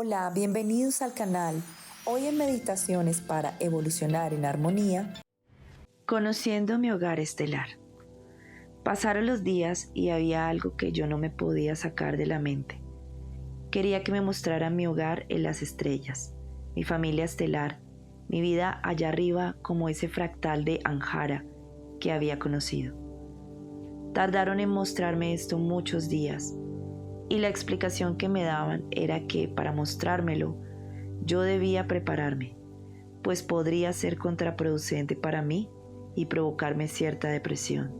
Hola, bienvenidos al canal. Hoy en Meditaciones para Evolucionar en Armonía. Conociendo mi hogar estelar. Pasaron los días y había algo que yo no me podía sacar de la mente. Quería que me mostrara mi hogar en las estrellas, mi familia estelar, mi vida allá arriba como ese fractal de Anjara que había conocido. Tardaron en mostrarme esto muchos días, y la explicación que me daban era que para mostrármelo yo debía prepararme, pues podría ser contraproducente para mí y provocarme cierta depresión.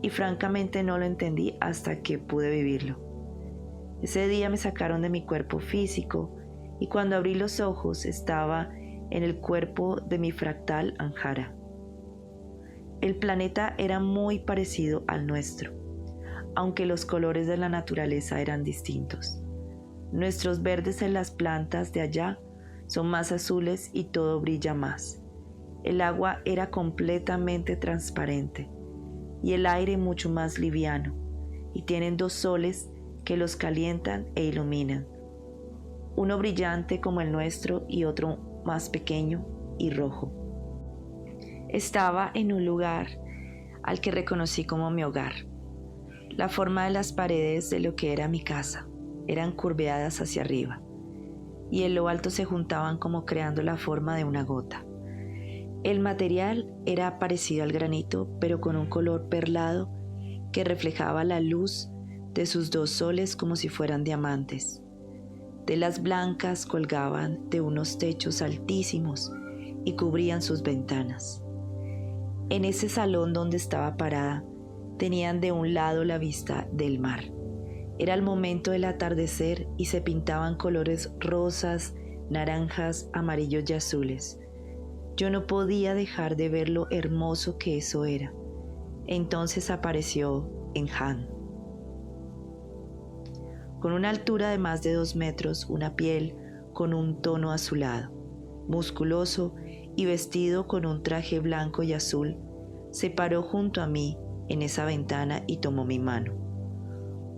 Y francamente no lo entendí hasta que pude vivirlo. Ese día me sacaron de mi cuerpo físico y cuando abrí los ojos estaba en el cuerpo de mi fractal Anjara. El planeta era muy parecido al nuestro, aunque los colores de la naturaleza eran distintos. Nuestros verdes en las plantas de allá son más azules y todo brilla más. El agua era completamente transparente y el aire mucho más liviano, y tienen dos soles que los calientan e iluminan, uno brillante como el nuestro y otro más pequeño y rojo. Estaba en un lugar al que reconocí como mi hogar. La forma de las paredes de lo que era mi casa eran curveadas hacia arriba, y en lo alto se juntaban como creando la forma de una gota. El material era parecido al granito, pero con un color perlado que reflejaba la luz de sus dos soles como si fueran diamantes. Telas blancas colgaban de unos techos altísimos y cubrían sus ventanas. En ese salón donde estaba parada, tenían de un lado la vista del mar. Era el momento del atardecer y se pintaban colores rosas, naranjas, amarillos y azules. Yo no podía dejar de ver lo hermoso que eso era. Entonces apareció Enhan. Con una altura de más de 2 metros, una piel con un tono azulado, musculoso y vestido con un traje blanco y azul, se paró junto a mí en esa ventana y tomó mi mano.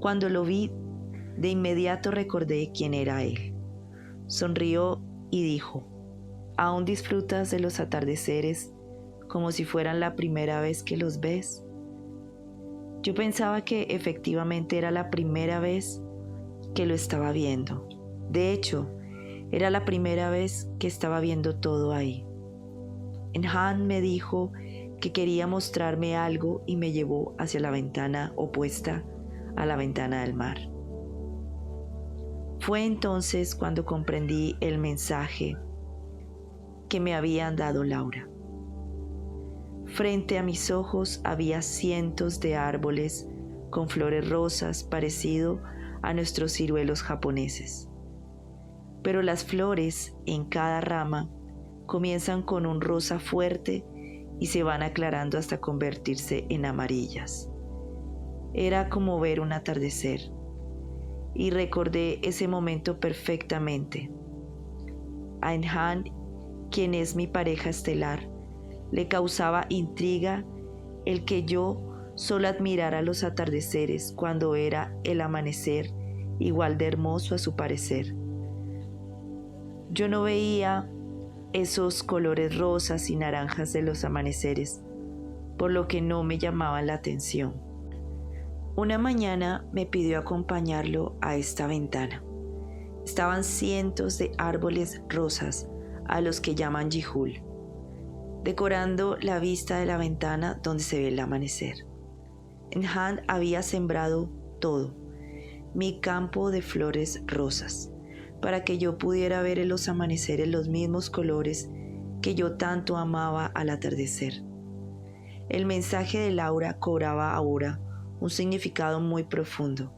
Cuando lo vi, de inmediato recordé quién era él. Sonrió y dijo: ¿aún disfrutas de los atardeceres como si fueran la primera vez que los ves? Yo pensaba que efectivamente era la primera vez que lo estaba viendo. De hecho, era la primera vez que estaba viendo todo ahí. Enhan me dijo que quería mostrarme algo y me llevó hacia la ventana opuesta a la ventana del mar. Fue entonces cuando comprendí el mensaje que me habían dado Laura. Frente a mis ojos había cientos de árboles con flores rosas parecido a nuestros ciruelos japoneses. Pero las flores en cada rama comienzan con un rosa fuerte y se van aclarando hasta convertirse en amarillas. Era como ver un atardecer, y recordé ese momento perfectamente. A Enhan, quien es mi pareja estelar, le causaba intriga el que yo solo admirara los atardeceres cuando era el amanecer igual de hermoso a su parecer. Yo no veía esos colores rosas y naranjas de los amaneceres, por lo que no me llamaban la atención. Una mañana me pidió acompañarlo a esta ventana. Estaban cientos de árboles rosas, a los que llaman yihul, decorando la vista de la ventana donde se ve el amanecer. Enhan había sembrado todo, mi campo de flores rosas, para que yo pudiera ver en los amaneceres los mismos colores que yo tanto amaba al atardecer. El mensaje de Laura cobraba ahora un significado muy profundo.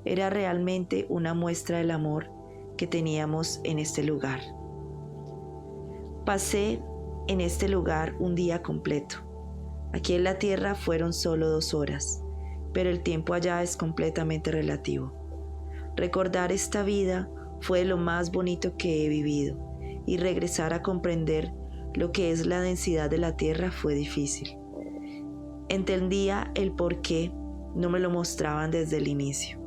Era realmente una muestra del amor que teníamos en este lugar. Pasé en este lugar un día completo. Aquí en la tierra fueron solo 2 horas, pero el tiempo allá es completamente relativo. Recordar esta vida fue lo más bonito que he vivido, y regresar a comprender lo que es la densidad de la tierra fue difícil. Entendía el por qué no me lo mostraban desde el inicio.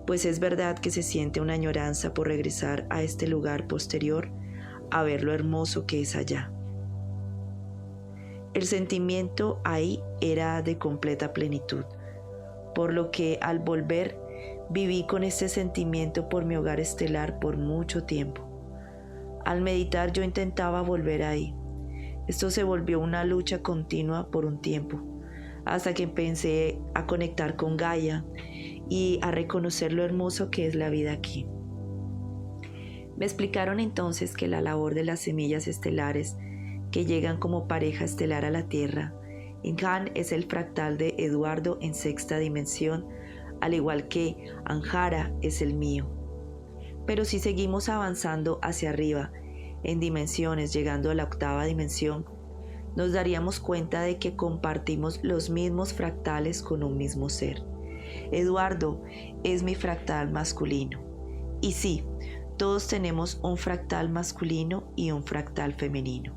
pues es verdad que se siente una añoranza por regresar a este lugar posterior a ver lo hermoso que es allá. El sentimiento ahí era de completa plenitud, por lo que al volver viví con este sentimiento por mi hogar estelar por mucho tiempo. Al meditar yo intentaba volver ahí. Esto se volvió una lucha continua por un tiempo, hasta que empecé a conectar con Gaia y a reconocer lo hermoso que es la vida aquí. Me explicaron entonces que la labor de las semillas estelares que llegan como pareja estelar a la Tierra, Inhan es el fractal de Eduardo en sexta dimensión, al igual que Anjara es el mío. Pero si seguimos avanzando hacia arriba, en dimensiones, llegando a la octava dimensión, nos daríamos cuenta de que compartimos los mismos fractales con un mismo ser. Eduardo es mi fractal masculino. Y sí, todos tenemos un fractal masculino y un fractal femenino.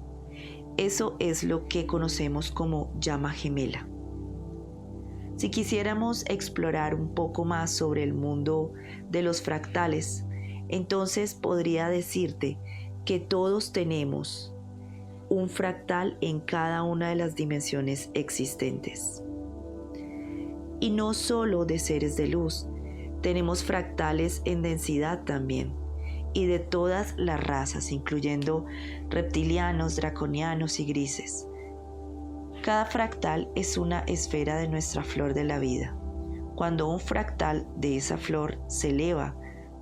Eso es lo que conocemos como llama gemela. Si quisiéramos explorar un poco más sobre el mundo de los fractales, entonces podría decirte que todos tenemos un fractal en cada una de las dimensiones existentes. Y no solo de seres de luz, tenemos fractales en densidad también, y de todas las razas, incluyendo reptilianos, draconianos y grises. Cada fractal es una esfera de nuestra flor de la vida. Cuando un fractal de esa flor se eleva,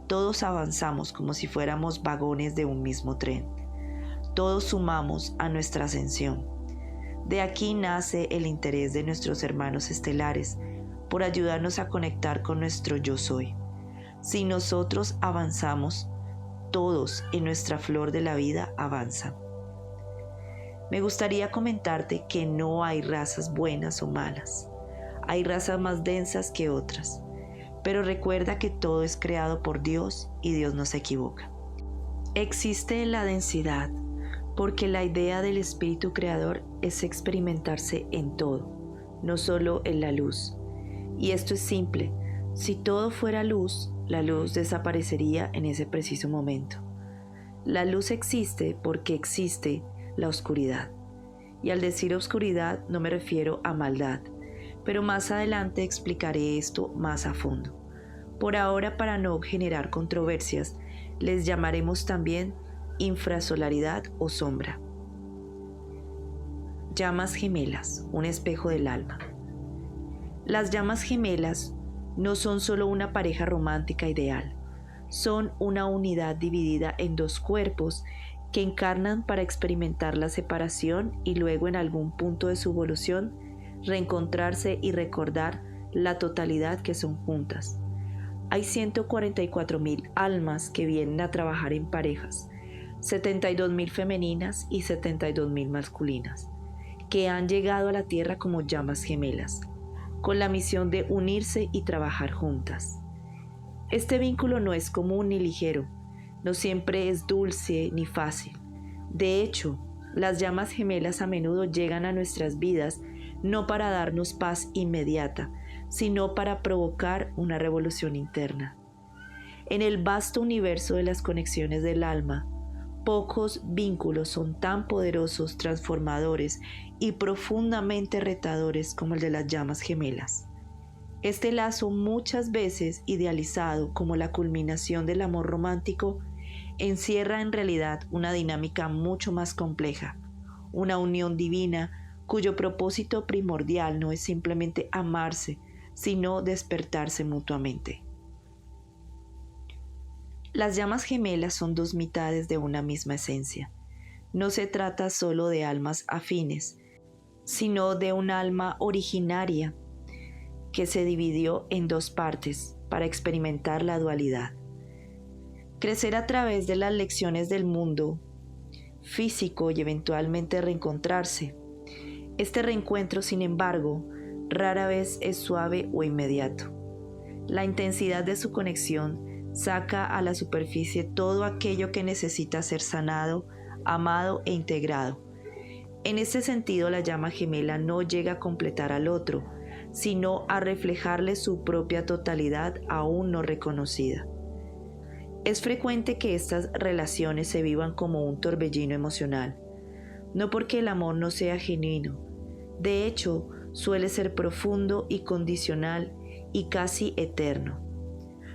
todos avanzamos como si fuéramos vagones de un mismo tren. Todos sumamos a nuestra ascensión. De aquí nace el interés de nuestros hermanos estelares por ayudarnos a conectar con nuestro yo soy. Si nosotros avanzamos, todos en nuestra flor de la vida avanzan. Me gustaría comentarte que no hay razas buenas o malas. Hay razas más densas que otras. Pero recuerda que todo es creado por Dios y Dios no se equivoca. Existe la densidad porque la idea del espíritu creador es experimentarse en todo, no solo en la luz. Y esto es simple. Si todo fuera luz, la luz desaparecería en ese preciso momento. La luz existe porque existe la oscuridad. Y al decir oscuridad no me refiero a maldad, pero más adelante explicaré esto más a fondo. Por ahora, para no generar controversias, les llamaremos también infrasolaridad o sombra. Llamas gemelas, un espejo del alma. Las llamas gemelas no son solo una pareja romántica ideal, son una unidad dividida en dos cuerpos que encarnan para experimentar la separación y luego en algún punto de su evolución reencontrarse y recordar la totalidad que son juntas. Hay 144,000 almas que vienen a trabajar en parejas, 72,000 femeninas y 72,000 masculinas, que han llegado a la Tierra como llamas gemelas, con la misión de unirse y trabajar juntas. Este vínculo no es común ni ligero, no siempre es dulce ni fácil. De hecho, las llamas gemelas a menudo llegan a nuestras vidas no para darnos paz inmediata, sino para provocar una revolución interna. En el vasto universo de las conexiones del alma, pocos vínculos son tan poderosos, transformadores y profundamente retadores como el de las llamas gemelas. Este lazo, muchas veces idealizado como la culminación del amor romántico, encierra en realidad una dinámica mucho más compleja, una unión divina cuyo propósito primordial no es simplemente amarse, sino despertarse mutuamente. Las llamas gemelas son dos mitades de una misma esencia. No se trata solo de almas afines, sino de un alma originaria que se dividió en dos partes para experimentar la dualidad. Crecer a través de las lecciones del mundo físico y eventualmente reencontrarse. Este reencuentro, sin embargo, rara vez es suave o inmediato. La intensidad de su conexión saca a la superficie todo aquello que necesita ser sanado, amado e integrado. En este sentido, la llama gemela no llega a completar al otro, sino a reflejarle su propia totalidad aún no reconocida. Es frecuente que estas relaciones se vivan como un torbellino emocional, no porque el amor no sea genuino, de hecho suele ser profundo y condicional y casi eterno,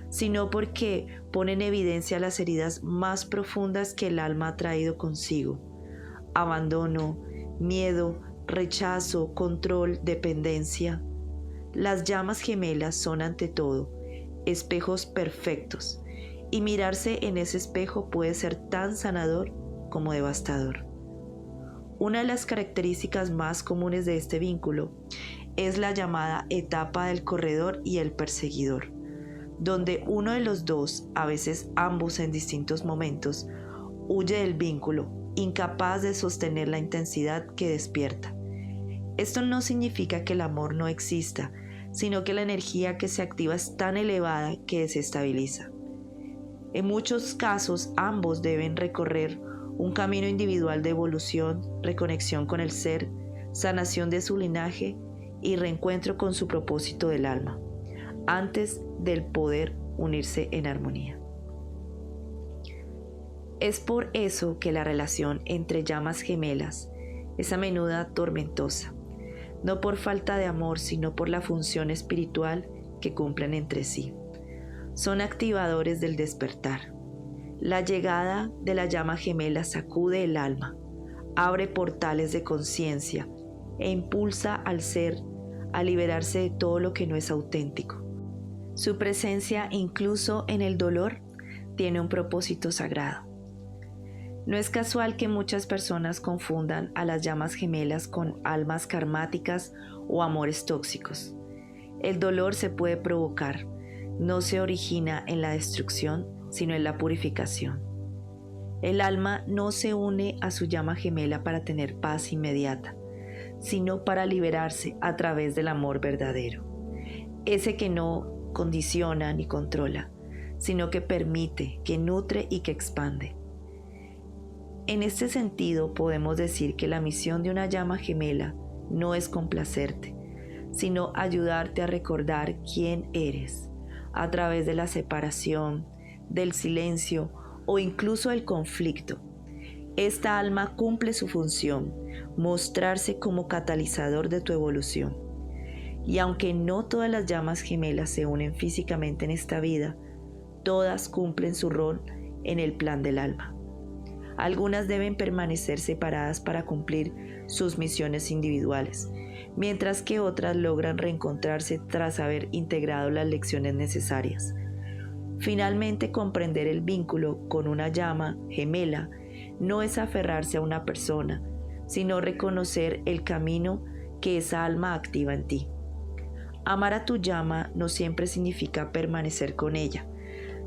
sino porque pone en evidencia las heridas más profundas que el alma ha traído consigo: abandono, miedo, rechazo, control, dependencia. Las llamas gemelas son ante todo espejos perfectos, y mirarse en ese espejo puede ser tan sanador como devastador. Una de las características más comunes de este vínculo es la llamada etapa del corredor y el perseguidor, donde uno de los dos, a veces ambos en distintos momentos, huye del vínculo, incapaz de sostener la intensidad que despierta. Esto no significa que el amor no exista, sino que la energía que se activa es tan elevada que desestabiliza. En muchos casos, ambos deben recorrer un camino individual de evolución, reconexión con el ser, sanación de su linaje y reencuentro con su propósito del alma, antes del poder unirse en armonía. Es por eso que la relación entre llamas gemelas es a menudo tormentosa, no por falta de amor, sino por la función espiritual que cumplen entre sí. Son activadores del despertar. La llegada de la llama gemela sacude el alma, abre portales de conciencia e impulsa al ser a liberarse de todo lo que no es auténtico. Su presencia, incluso en el dolor, tiene un propósito sagrado. No es casual que muchas personas confundan a las llamas gemelas con almas karmáticas o amores tóxicos. El dolor se puede provocar, no se origina en la destrucción, sino en la purificación. El alma no se une a su llama gemela para tener paz inmediata, sino para liberarse a través del amor verdadero, ese que no condiciona ni controla, sino que permite, que nutre y que expande. En este sentido, podemos decir que la misión de una llama gemela no es complacerte, sino ayudarte a recordar quién eres, a través de la separación, del silencio o incluso el conflicto. Esta alma cumple su función, mostrarse como catalizador de tu evolución. Y aunque no todas las llamas gemelas se unen físicamente en esta vida, todas cumplen su rol en el plan del alma. Algunas deben permanecer separadas para cumplir sus misiones individuales, mientras que otras logran reencontrarse tras haber integrado las lecciones necesarias. Finalmente, comprender el vínculo con una llama gemela no es aferrarse a una persona, sino reconocer el camino que esa alma activa en ti. Amar a tu llama no siempre significa permanecer con ella,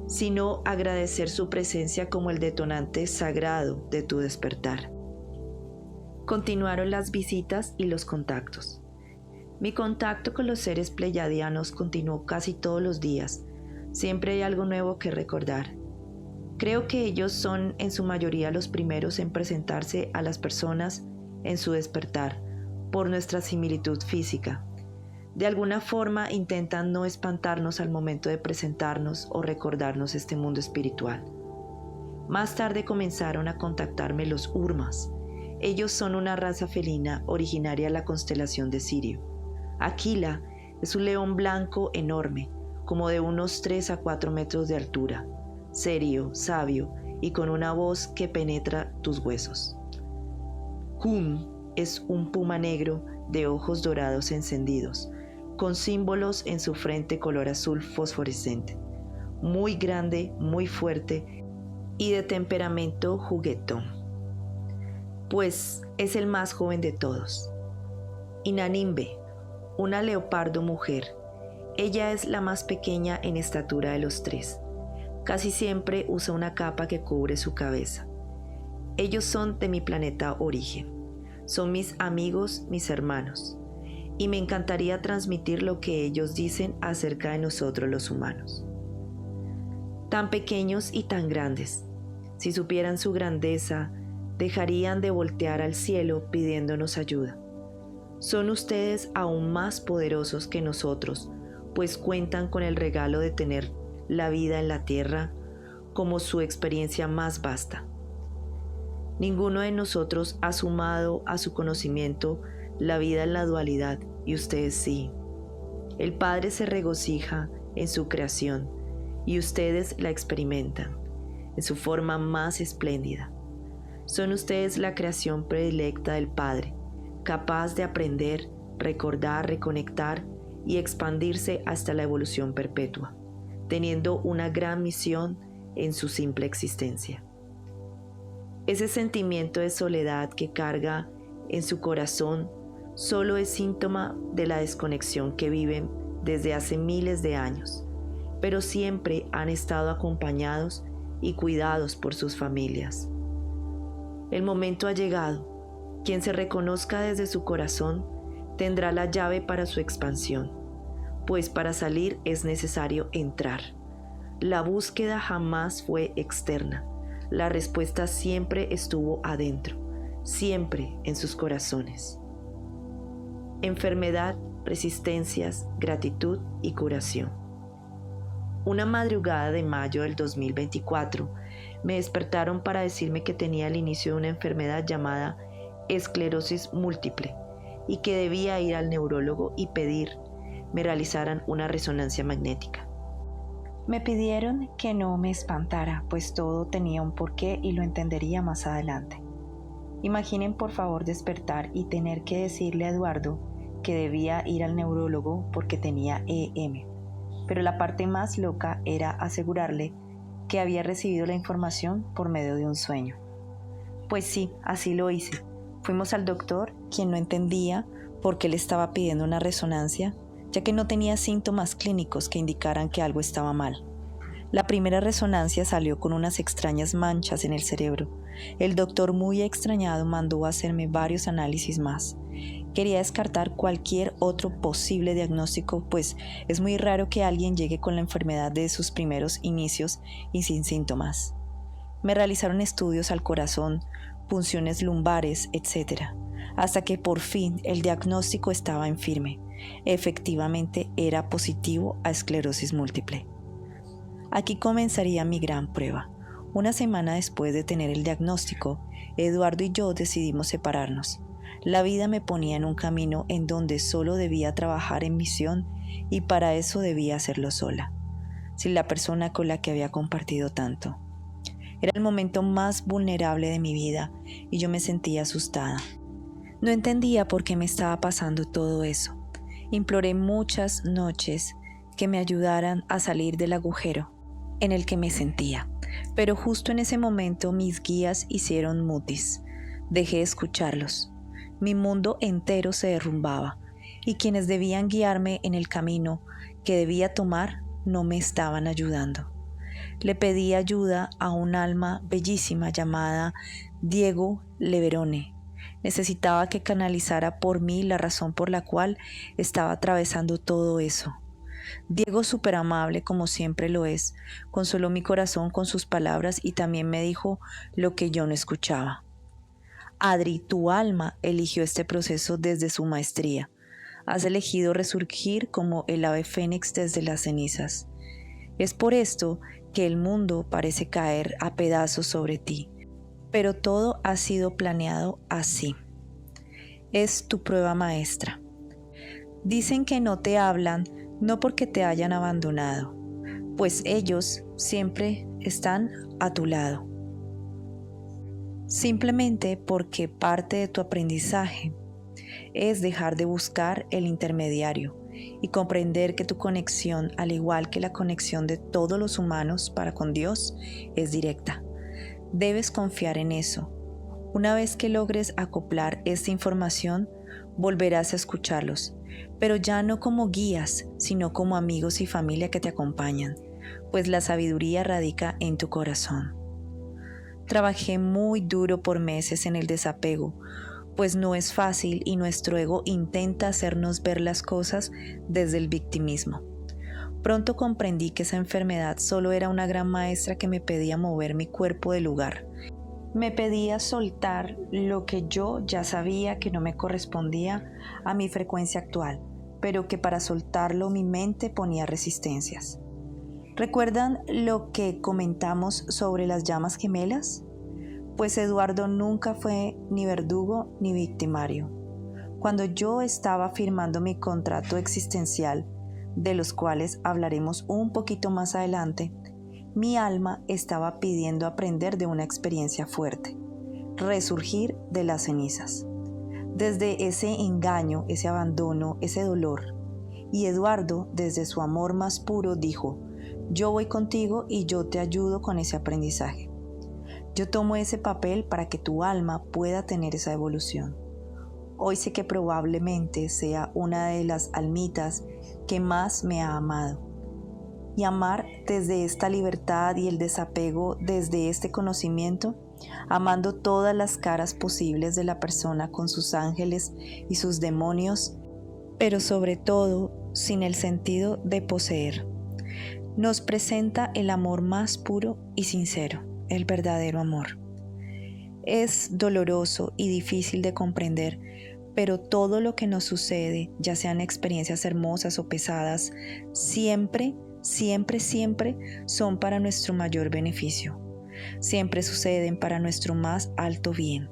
sino agradecer su presencia como el detonante sagrado de tu despertar. Continuaron las visitas y los contactos. Mi contacto con los seres pleyadianos continuó casi todos los días. Siempre hay algo nuevo que recordar. Creo que ellos son en su mayoría los primeros en presentarse a las personas en su despertar, por nuestra similitud física. De alguna forma intentan no espantarnos al momento de presentarnos o recordarnos este mundo espiritual. Más tarde comenzaron a contactarme los Urmas. Ellos son una raza felina originaria de la constelación de Sirio. Aquila es un león blanco enorme, como de unos 3 a 4 metros de altura, serio, sabio y con una voz que penetra tus huesos. Kun es un puma negro de ojos dorados encendidos, con símbolos en su frente color azul fosforescente, muy grande, muy fuerte y de temperamento juguetón, pues es el más joven de todos. Inanimbe, una leopardo mujer. Ella es la más pequeña en estatura de los 3. Casi siempre usa una capa que cubre su cabeza. Ellos son de mi planeta Origen. Son mis amigos, mis hermanos. Y me encantaría transmitir lo que ellos dicen acerca de nosotros los humanos. Tan pequeños y tan grandes. Si supieran su grandeza, dejarían de voltear al cielo pidiéndonos ayuda. Son ustedes aún más poderosos que nosotros, pues cuentan con el regalo de tener la vida en la tierra como su experiencia más vasta. Ninguno de nosotros ha sumado a su conocimiento la vida en la dualidad, y ustedes sí. El Padre se regocija en su creación, y ustedes la experimentan en su forma más espléndida. Son ustedes la creación predilecta del Padre, capaz de aprender, recordar, reconectar y expandirse hasta la evolución perpetua, teniendo una gran misión en su simple existencia. Ese sentimiento de soledad que carga en su corazón solo es síntoma de la desconexión que viven desde hace miles de años, pero siempre han estado acompañados y cuidados por sus familias. El momento ha llegado. Quien se reconozca desde su corazón tendrá la llave para su expansión, pues para salir es necesario entrar. La búsqueda jamás fue externa. La respuesta siempre estuvo adentro, siempre en sus corazones. Enfermedad, resistencias, gratitud y curación. Una madrugada de mayo del 2024, me despertaron para decirme que tenía el inicio de una enfermedad llamada esclerosis múltiple y que debía ir al neurólogo y pedir me realizaran una resonancia magnética. Me pidieron que no me espantara, pues todo tenía un porqué y lo entendería más adelante. Imaginen por favor despertar y tener que decirle a Eduardo que debía ir al neurólogo porque tenía EM. Pero la parte más loca era asegurarle que había recibido la información por medio de un sueño. Pues sí, así lo hice. Fuimos al doctor, quien no entendía por qué le estaba pidiendo una resonancia, ya que no tenía síntomas clínicos que indicaran que algo estaba mal. La primera resonancia salió con unas extrañas manchas en el cerebro. El doctor, muy extrañado, mandó a hacerme varios análisis más. Quería descartar cualquier otro posible diagnóstico, pues es muy raro que alguien llegue con la enfermedad de sus primeros inicios y sin síntomas. Me realizaron estudios al corazón, punciones lumbares, etc., hasta que por fin el diagnóstico estaba en firme. Efectivamente era positivo a esclerosis múltiple. Aquí comenzaría mi gran prueba. Una semana después de tener el diagnóstico, Eduardo y yo decidimos separarnos. La vida me ponía en un camino en donde solo debía trabajar en misión y para eso debía hacerlo sola, sin la persona con la que había compartido tanto. Era el momento más vulnerable de mi vida y yo me sentía asustada. No entendía por qué me estaba pasando todo eso. Imploré muchas noches que me ayudaran a salir del agujero en el que me sentía, pero justo en ese momento mis guías hicieron mutis. Dejé de escucharlos. Mi mundo entero se derrumbaba y quienes debían guiarme en el camino que debía tomar no me estaban ayudando. Le pedí ayuda a un alma bellísima llamada Diego Leverone. Necesitaba que canalizara por mí la razón por la cual estaba atravesando todo eso. Diego, súper amable como siempre lo es, consoló mi corazón con sus palabras y también me dijo lo que yo no escuchaba. Adri, tu alma eligió este proceso desde su maestría. Has elegido resurgir como el ave fénix desde las cenizas. Es por esto que el mundo parece caer a pedazos sobre ti, pero todo ha sido planeado así. Es tu prueba maestra. Dicen que no te hablan no porque te hayan abandonado, pues ellos siempre están a tu lado. Simplemente porque parte de tu aprendizaje es dejar de buscar el intermediario y comprender que tu conexión, al igual que la conexión de todos los humanos para con Dios, es directa. Debes confiar en eso. Una vez que logres acoplar esta información, volverás a escucharlos, pero ya no como guías, sino como amigos y familia que te acompañan, pues la sabiduría radica en tu corazón. Trabajé muy duro por meses en el desapego, pues no es fácil y nuestro ego intenta hacernos ver las cosas desde el victimismo. Pronto comprendí que esa enfermedad solo era una gran maestra que me pedía mover mi cuerpo del lugar Me pedía soltar lo que yo ya sabía que no me correspondía a mi frecuencia actual, pero que para soltarlo mi mente ponía resistencias. ¿Recuerdan lo que comentamos sobre las llamas gemelas? Pues Eduardo nunca fue ni verdugo ni victimario. Cuando yo estaba firmando mi contrato existencial, de los cuales hablaremos un poquito más adelante, mi alma estaba pidiendo aprender de una experiencia fuerte, resurgir de las cenizas. Desde ese engaño, ese abandono, ese dolor. Y Eduardo, desde su amor más puro, dijo: yo voy contigo y yo te ayudo con ese aprendizaje. Yo tomo ese papel para que tu alma pueda tener esa evolución. Hoy sé que probablemente sea una de las almitas que más me ha amado. Y amar desde esta libertad y el desapego desde este conocimiento, amando todas las caras posibles de la persona con sus ángeles y sus demonios, pero sobre todo sin el sentido de poseer. Nos presenta el amor más puro y sincero, el verdadero amor. Es doloroso y difícil de comprender, pero todo lo que nos sucede, ya sean experiencias hermosas o pesadas, siempre son para nuestro mayor beneficio. Siempre suceden para nuestro más alto bien.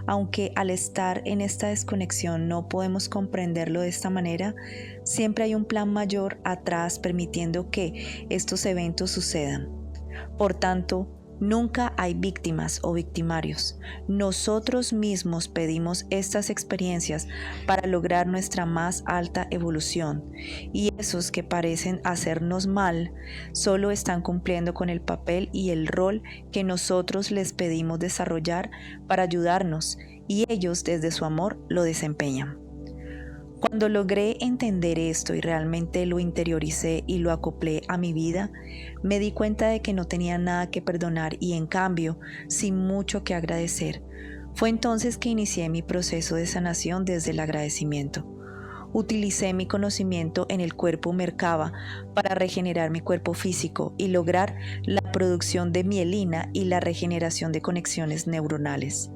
Aunque al estar en esta desconexión no podemos comprenderlo de esta manera, siempre hay un plan mayor atrás permitiendo que estos eventos sucedan. Por tanto, nunca hay víctimas o victimarios. Nosotros mismos pedimos estas experiencias para lograr nuestra más alta evolución, y esos que parecen hacernos mal solo están cumpliendo con el papel y el rol que nosotros les pedimos desarrollar para ayudarnos, y ellos desde su amor lo desempeñan. Cuando logré entender esto y realmente lo interioricé y lo acoplé a mi vida, me di cuenta de que no tenía nada que perdonar y en cambio, sin mucho que agradecer. Fue entonces que inicié mi proceso de sanación desde el agradecimiento. Utilicé mi conocimiento en el cuerpo Merkaba para regenerar mi cuerpo físico y lograr la producción de mielina y la regeneración de conexiones neuronales.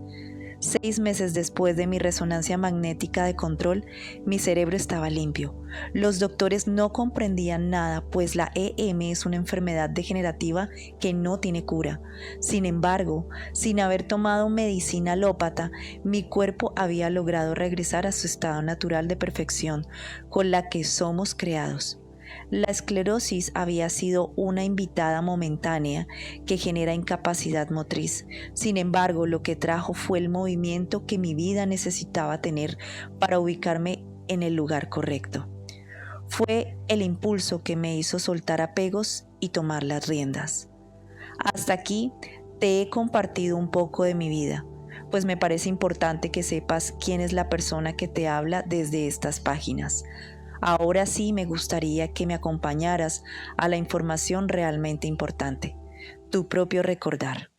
6 meses después de mi resonancia magnética de control, mi cerebro estaba limpio. Los doctores no comprendían nada, pues la EM es una enfermedad degenerativa que no tiene cura. Sin embargo, sin haber tomado medicina alópata, mi cuerpo había logrado regresar a su estado natural de perfección, con la que somos creados. La esclerosis había sido una invitada momentánea que genera incapacidad motriz. Sin embargo, lo que trajo fue el movimiento que mi vida necesitaba tener para ubicarme en el lugar correcto. Fue el impulso que me hizo soltar apegos y tomar las riendas. Hasta aquí te he compartido un poco de mi vida, pues me parece importante que sepas quién es la persona que te habla desde estas páginas. Ahora sí me gustaría que me acompañaras a la información realmente importante, tu propio recordar.